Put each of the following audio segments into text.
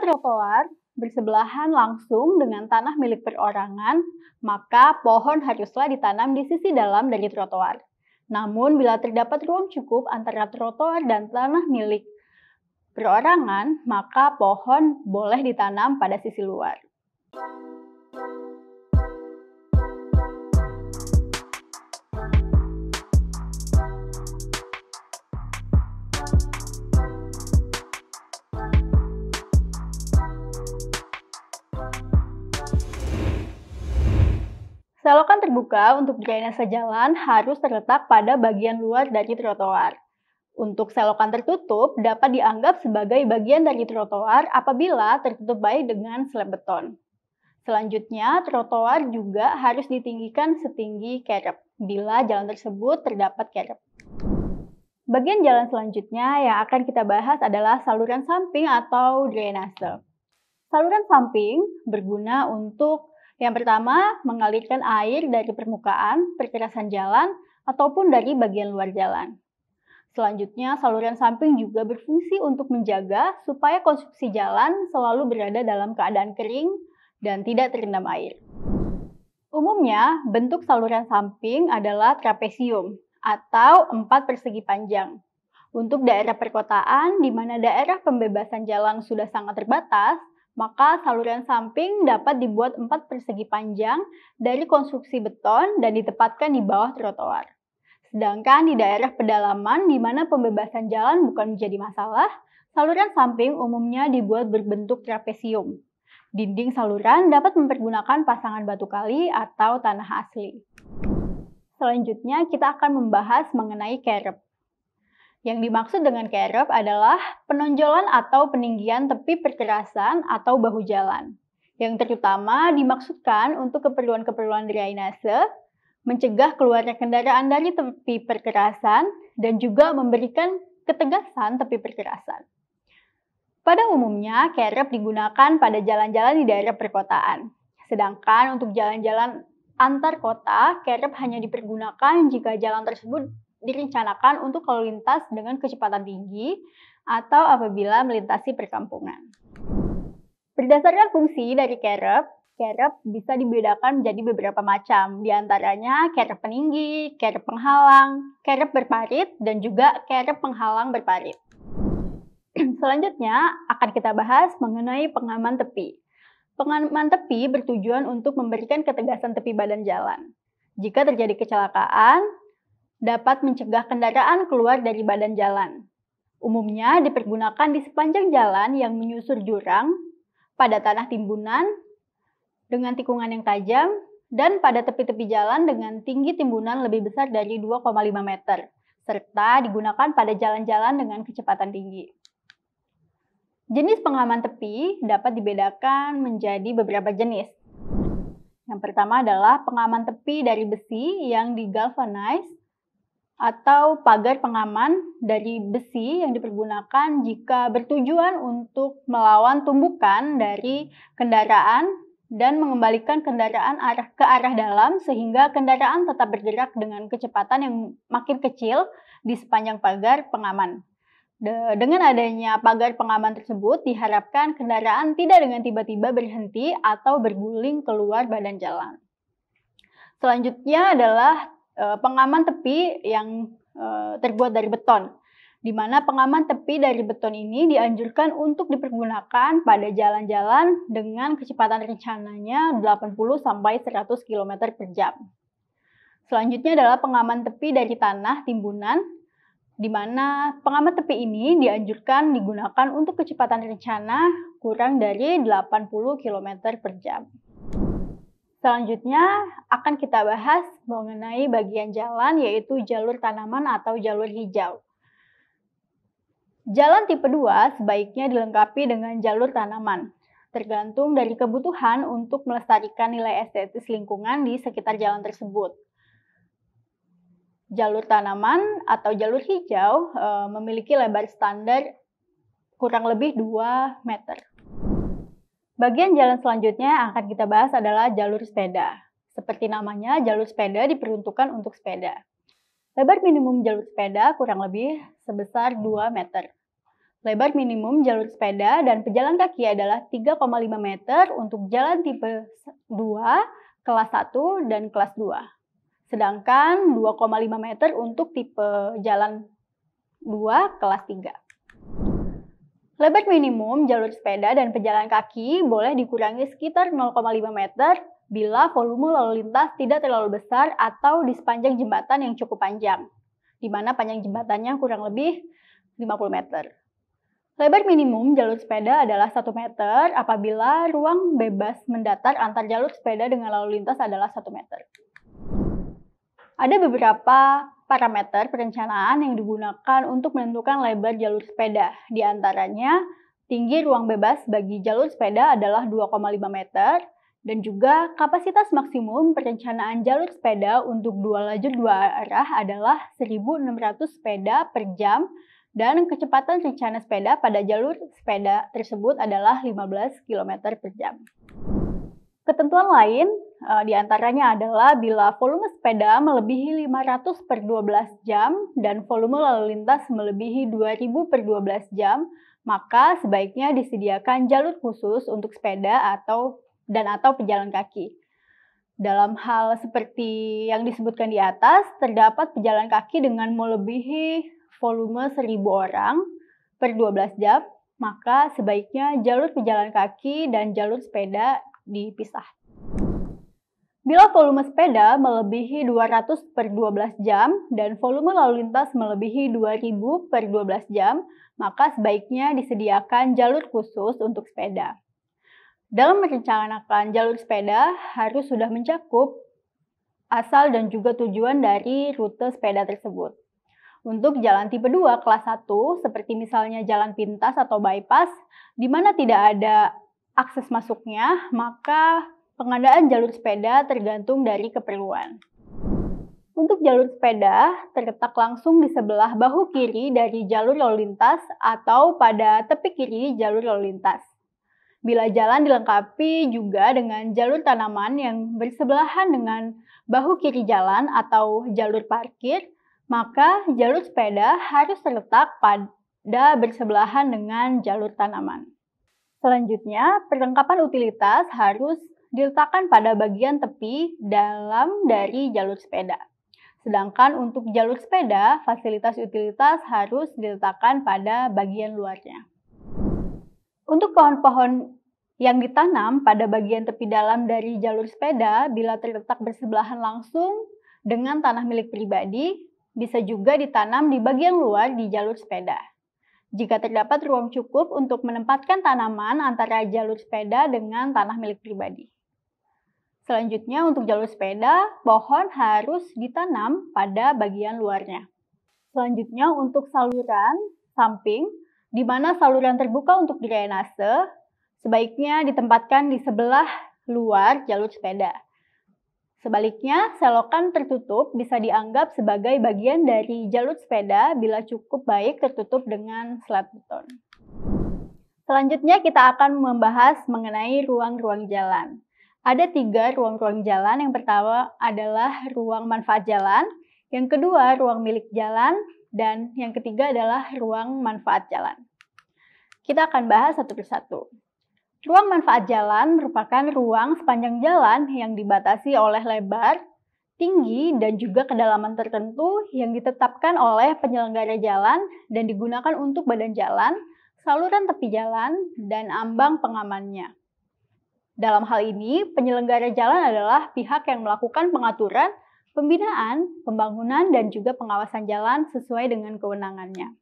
trotoar bersebelahan langsung dengan tanah milik perorangan, maka pohon haruslah ditanam di sisi dalam dari trotoar. Namun, bila terdapat ruang cukup antara trotoar dan tanah milik perorangan, maka pohon boleh ditanam pada sisi luar. Selokan terbuka untuk drainase jalan harus terletak pada bagian luar dari trotoar. Untuk selokan tertutup dapat dianggap sebagai bagian dari trotoar apabila tertutup baik dengan slab beton. Selanjutnya, trotoar juga harus ditinggikan setinggi kerep bila jalan tersebut terdapat kerep. Bagian jalan selanjutnya yang akan kita bahas adalah saluran samping atau drainase. Saluran samping berguna untuk yang pertama, mengalirkan air dari permukaan, perkerasan jalan, ataupun dari bagian luar jalan. Selanjutnya, saluran samping juga berfungsi untuk menjaga supaya konstruksi jalan selalu berada dalam keadaan kering dan tidak terendam air. Umumnya, bentuk saluran samping adalah trapesium atau 4 persegi panjang. Untuk daerah perkotaan, di mana daerah pembebasan jalan sudah sangat terbatas, maka saluran samping dapat dibuat 4 persegi panjang dari konstruksi beton dan ditempatkan di bawah trotoar. Sedangkan di daerah pedalaman di mana pembebasan jalan bukan menjadi masalah, saluran samping umumnya dibuat berbentuk trapesium. Dinding saluran dapat mempergunakan pasangan batu kali atau tanah asli. Selanjutnya kita akan membahas mengenai kerep. Yang dimaksud dengan kerep adalah penonjolan atau peninggian tepi perkerasan atau bahu jalan, yang terutama dimaksudkan untuk keperluan-keperluan drainase, mencegah keluarnya kendaraan dari tepi perkerasan, dan juga memberikan ketegasan tepi perkerasan. Pada umumnya, kerep digunakan pada jalan-jalan di daerah perkotaan, sedangkan untuk jalan-jalan antar kota, kerep hanya dipergunakan jika jalan tersebut direncanakan untuk lalu lintas dengan kecepatan tinggi atau apabila melintasi perkampungan. Berdasarkan fungsi dari kerep bisa dibedakan menjadi beberapa macam, di antaranya kerep peninggi, kerep penghalang, kerep berparit, dan juga kerep penghalang berparit. Selanjutnya akan kita bahas mengenai pengaman tepi. Pengaman tepi bertujuan untuk memberikan ketegasan tepi badan jalan. Jika terjadi kecelakaan, dapat mencegah kendaraan keluar dari badan jalan. Umumnya dipergunakan di sepanjang jalan yang menyusur jurang, pada tanah timbunan dengan tikungan yang tajam, dan pada tepi-tepi jalan dengan tinggi timbunan lebih besar dari 2,5 meter, serta digunakan pada jalan-jalan dengan kecepatan tinggi. Jenis pengaman tepi dapat dibedakan menjadi beberapa jenis. Yang pertama adalah pengaman tepi dari besi yang digalvanize, atau pagar pengaman dari besi yang dipergunakan jika bertujuan untuk melawan tumbukan dari kendaraan dan mengembalikan kendaraan ke arah dalam sehingga kendaraan tetap bergerak dengan kecepatan yang makin kecil di sepanjang pagar pengaman. Dengan adanya pagar pengaman tersebut, diharapkan kendaraan tidak dengan tiba-tiba berhenti atau berguling keluar badan jalan. Selanjutnya adalah pengaman tepi yang terbuat dari beton, di mana pengaman tepi dari beton ini dianjurkan untuk dipergunakan pada jalan-jalan dengan kecepatan rencananya 80-100 km per jam. Selanjutnya adalah pengaman tepi dari tanah timbunan, di mana pengaman tepi ini dianjurkan digunakan untuk kecepatan rencana kurang dari 80 km per jam. Selanjutnya akan kita bahas mengenai bagian jalan yaitu jalur tanaman atau jalur hijau. Jalan tipe 2 sebaiknya dilengkapi dengan jalur tanaman, tergantung dari kebutuhan untuk melestarikan nilai estetis lingkungan di sekitar jalan tersebut. Jalur tanaman atau jalur hijau memiliki lebar standar kurang lebih 2 meter. Bagian jalan selanjutnya yang akan kita bahas adalah jalur sepeda. Seperti namanya, jalur sepeda diperuntukkan untuk sepeda. Lebar minimum jalur sepeda kurang lebih sebesar 2 meter. Lebar minimum jalur sepeda dan pejalan kaki adalah 3,5 meter untuk jalan tipe 2, kelas 1, dan kelas 2. Sedangkan 2,5 meter untuk tipe jalan 2, kelas 3. Lebar minimum jalur sepeda dan pejalan kaki boleh dikurangi sekitar 0,5 meter bila volume lalu lintas tidak terlalu besar atau di sepanjang jembatan yang cukup panjang, di mana panjang jembatannya kurang lebih 50 meter. Lebar minimum jalur sepeda adalah 1 meter apabila ruang bebas mendatar antar jalur sepeda dengan lalu lintas adalah 1 meter. Ada beberapa parameter perencanaan yang digunakan untuk menentukan lebar jalur sepeda. Di antaranya, tinggi ruang bebas bagi jalur sepeda adalah 2,5 meter, dan juga kapasitas maksimum perencanaan jalur sepeda untuk 2 lajur 2 arah adalah 1.600 sepeda per jam, dan kecepatan rencana sepeda pada jalur sepeda tersebut adalah 15 km per jam. Ketentuan lain diantaranya adalah bila volume sepeda melebihi 500 per 12 jam dan volume lalu lintas melebihi 2000 per 12 jam, maka sebaiknya disediakan jalur khusus untuk sepeda atau pejalan kaki. Dalam hal seperti yang disebutkan di atas, terdapat pejalan kaki dengan melebihi volume 1000 orang per 12 jam, maka sebaiknya jalur pejalan kaki dan jalur sepeda dipisah. Bila volume sepeda melebihi 200 per 12 jam dan volume lalu lintas melebihi 2000 per 12 jam, maka sebaiknya disediakan jalur khusus untuk sepeda. Dalam merencanakan jalur sepeda harus sudah mencakup asal dan juga tujuan dari rute sepeda tersebut. Untuk jalan tipe 2 kelas 1, seperti misalnya jalan pintas atau bypass, di mana tidak ada akses masuknya, maka pengadaan jalur sepeda tergantung dari keperluan. Untuk jalur sepeda terletak langsung di sebelah bahu kiri dari jalur lalu lintas atau pada tepi kiri jalur lalu lintas. Bila jalan dilengkapi juga dengan jalur tanaman yang bersebelahan dengan bahu kiri jalan atau jalur parkir, maka jalur sepeda harus terletak pada bersebelahan dengan jalur tanaman. Selanjutnya, perlengkapan utilitas harus diletakkan pada bagian tepi dalam dari jalur sepeda. Sedangkan untuk jalur sepeda, fasilitas utilitas harus diletakkan pada bagian luarnya. Untuk pohon-pohon yang ditanam pada bagian tepi dalam dari jalur sepeda, bila terletak bersebelahan langsung dengan tanah milik pribadi, bisa juga ditanam di bagian luar di jalur sepeda. Jika terdapat ruang cukup untuk menempatkan tanaman antara jalur sepeda dengan tanah milik pribadi. Selanjutnya untuk jalur sepeda, pohon harus ditanam pada bagian luarnya. Selanjutnya untuk saluran samping, di mana saluran terbuka untuk drainase, sebaiknya ditempatkan di sebelah luar jalur sepeda. Sebaliknya, selokan tertutup bisa dianggap sebagai bagian dari jalur sepeda bila cukup baik tertutup dengan slat beton. Selanjutnya kita akan membahas mengenai ruang-ruang jalan. Ada 3 ruang-ruang jalan. Yang pertama adalah ruang manfaat jalan, yang kedua ruang milik jalan, dan yang ketiga adalah ruang manfaat jalan. Kita akan bahas satu persatu. Ruang manfaat jalan merupakan ruang sepanjang jalan yang dibatasi oleh lebar, tinggi, dan juga kedalaman tertentu yang ditetapkan oleh penyelenggara jalan dan digunakan untuk badan jalan, saluran tepi jalan, dan ambang pengamannya. Dalam hal ini, penyelenggara jalan adalah pihak yang melakukan pengaturan, pembinaan, pembangunan, dan juga pengawasan jalan sesuai dengan kewenangannya.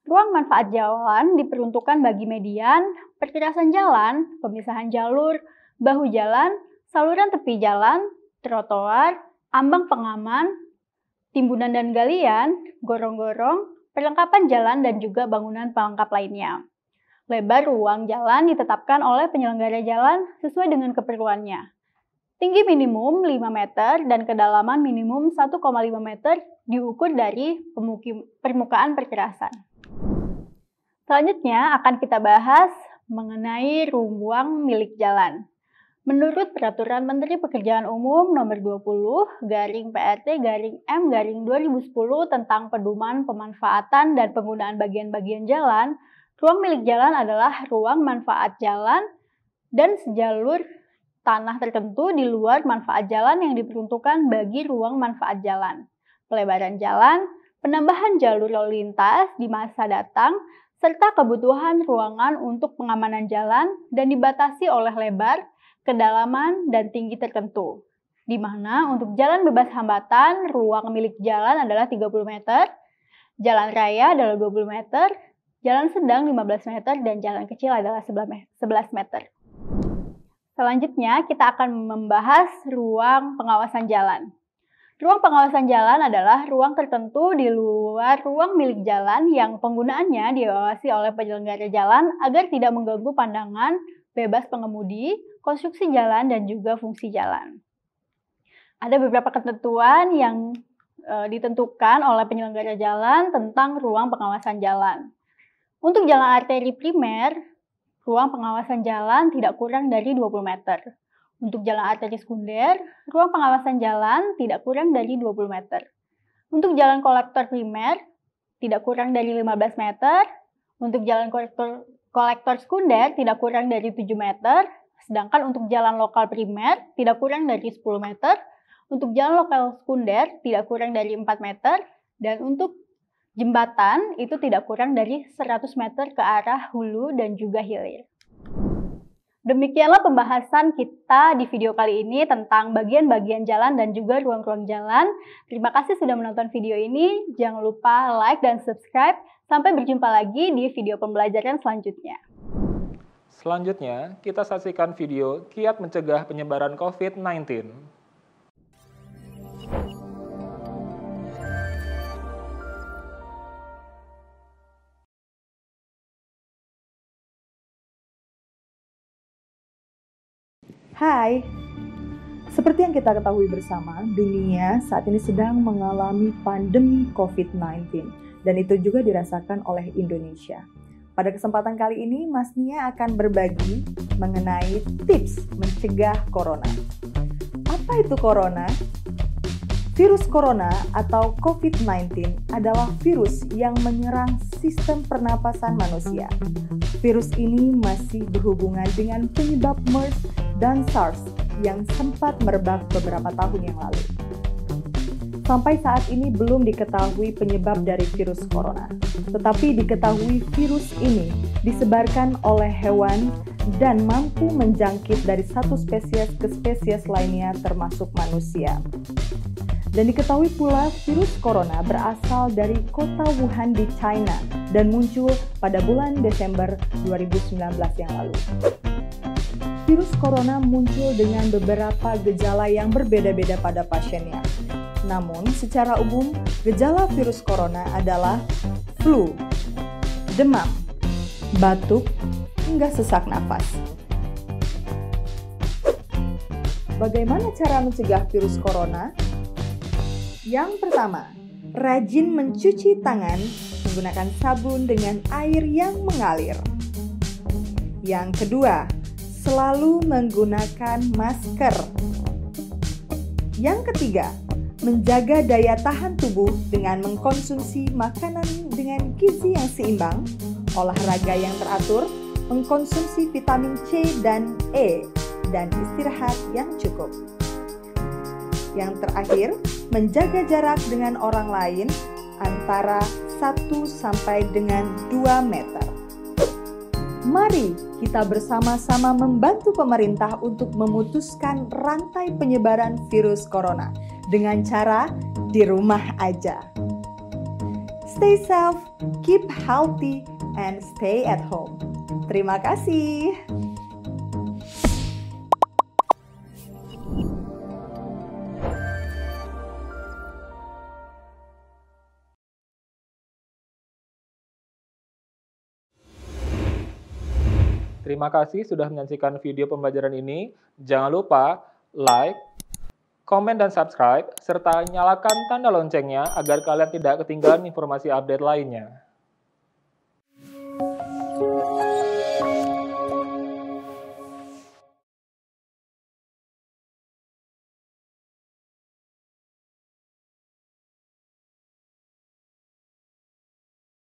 Ruang manfaat jalan diperuntukkan bagi median, perkerasan jalan, pemisahan jalur, bahu jalan, saluran tepi jalan, trotoar, ambang pengaman, timbunan dan galian, gorong-gorong, perlengkapan jalan, dan juga bangunan pelengkap lainnya. Lebar ruang jalan ditetapkan oleh penyelenggara jalan sesuai dengan keperluannya. Tinggi minimum 5 meter dan kedalaman minimum 1,5 meter diukur dari permukaan perkerasan. Selanjutnya akan kita bahas mengenai ruang milik jalan. Menurut Peraturan Menteri Pekerjaan Umum Nomor 20/PRT/M/2010 tentang pedoman pemanfaatan dan penggunaan bagian-bagian jalan, ruang milik jalan adalah ruang manfaat jalan dan sejalur tanah tertentu di luar manfaat jalan yang diperuntukkan bagi ruang manfaat jalan. Pelebaran jalan, penambahan jalur lalu lintas di masa datang, serta kebutuhan ruangan untuk pengamanan jalan dan dibatasi oleh lebar, kedalaman, dan tinggi tertentu. Di mana untuk jalan bebas hambatan, ruang milik jalan adalah 30 meter, jalan raya adalah 20 meter, jalan sedang 15 meter, dan jalan kecil adalah 11 meter. Selanjutnya, kita akan membahas ruang pengawasan jalan. Ruang pengawasan jalan adalah ruang tertentu di luar ruang milik jalan yang penggunaannya diawasi oleh penyelenggara jalan agar tidak mengganggu pandangan bebas pengemudi, konstruksi jalan, dan juga fungsi jalan. Ada beberapa ketentuan yang ditentukan oleh penyelenggara jalan tentang ruang pengawasan jalan. Untuk jalan arteri primer, ruang pengawasan jalan tidak kurang dari 20 meter. Untuk jalan arteri sekunder, ruang pengawasan jalan tidak kurang dari 20 meter. Untuk jalan kolektor primer, tidak kurang dari 15 meter. Untuk jalan kolektor sekunder, tidak kurang dari 7 meter. Sedangkan untuk jalan lokal primer, tidak kurang dari 10 meter. Untuk jalan lokal sekunder, tidak kurang dari 4 meter. Dan untuk jembatan, itu tidak kurang dari 100 meter ke arah hulu dan juga hilir. Demikianlah pembahasan kita di video kali ini tentang bagian-bagian jalan dan juga ruang-ruang jalan. Terima kasih sudah menonton video ini. Jangan lupa like dan subscribe. Sampai berjumpa lagi di video pembelajaran selanjutnya. Selanjutnya, kita saksikan video kiat mencegah penyebaran COVID-19. Hai, seperti yang kita ketahui bersama, dunia saat ini sedang mengalami pandemi COVID-19 dan itu juga dirasakan oleh Indonesia. Pada kesempatan kali ini, Mas Nia akan berbagi mengenai tips mencegah corona. Apa itu corona? Virus corona atau COVID-19 adalah virus yang menyerang sistem pernapasan manusia. Virus ini masih berhubungan dengan penyebab MERS dan SARS yang sempat merebak beberapa tahun yang lalu. Sampai saat ini belum diketahui penyebab dari virus corona, tetapi diketahui virus ini disebarkan oleh hewan dan mampu menjangkit dari satu spesies ke spesies lainnya termasuk manusia. Dan diketahui pula virus corona berasal dari kota Wuhan di China dan muncul pada bulan Desember 2019 yang lalu. Virus corona muncul dengan beberapa gejala yang berbeda-beda pada pasiennya. Namun, secara umum, gejala virus corona adalah flu, demam, batuk, hingga sesak napas. Bagaimana cara mencegah virus corona? Yang pertama, rajin mencuci tangan menggunakan sabun dengan air yang mengalir. Yang kedua, selalu menggunakan masker. Yang ketiga, menjaga daya tahan tubuh dengan mengkonsumsi makanan dengan gizi yang seimbang, olahraga yang teratur, mengkonsumsi vitamin C dan E, dan istirahat yang cukup. Yang terakhir, menjaga jarak dengan orang lain antara 1 sampai dengan 2 meter. Mari kita bersama-sama membantu pemerintah untuk memutuskan rantai penyebaran virus corona dengan cara di rumah aja. Stay safe, keep healthy, and stay at home. Terima kasih. Terima kasih sudah menyaksikan video pembelajaran ini. Jangan lupa like, komen dan subscribe, serta nyalakan tanda loncengnya agar kalian tidak ketinggalan informasi update lainnya.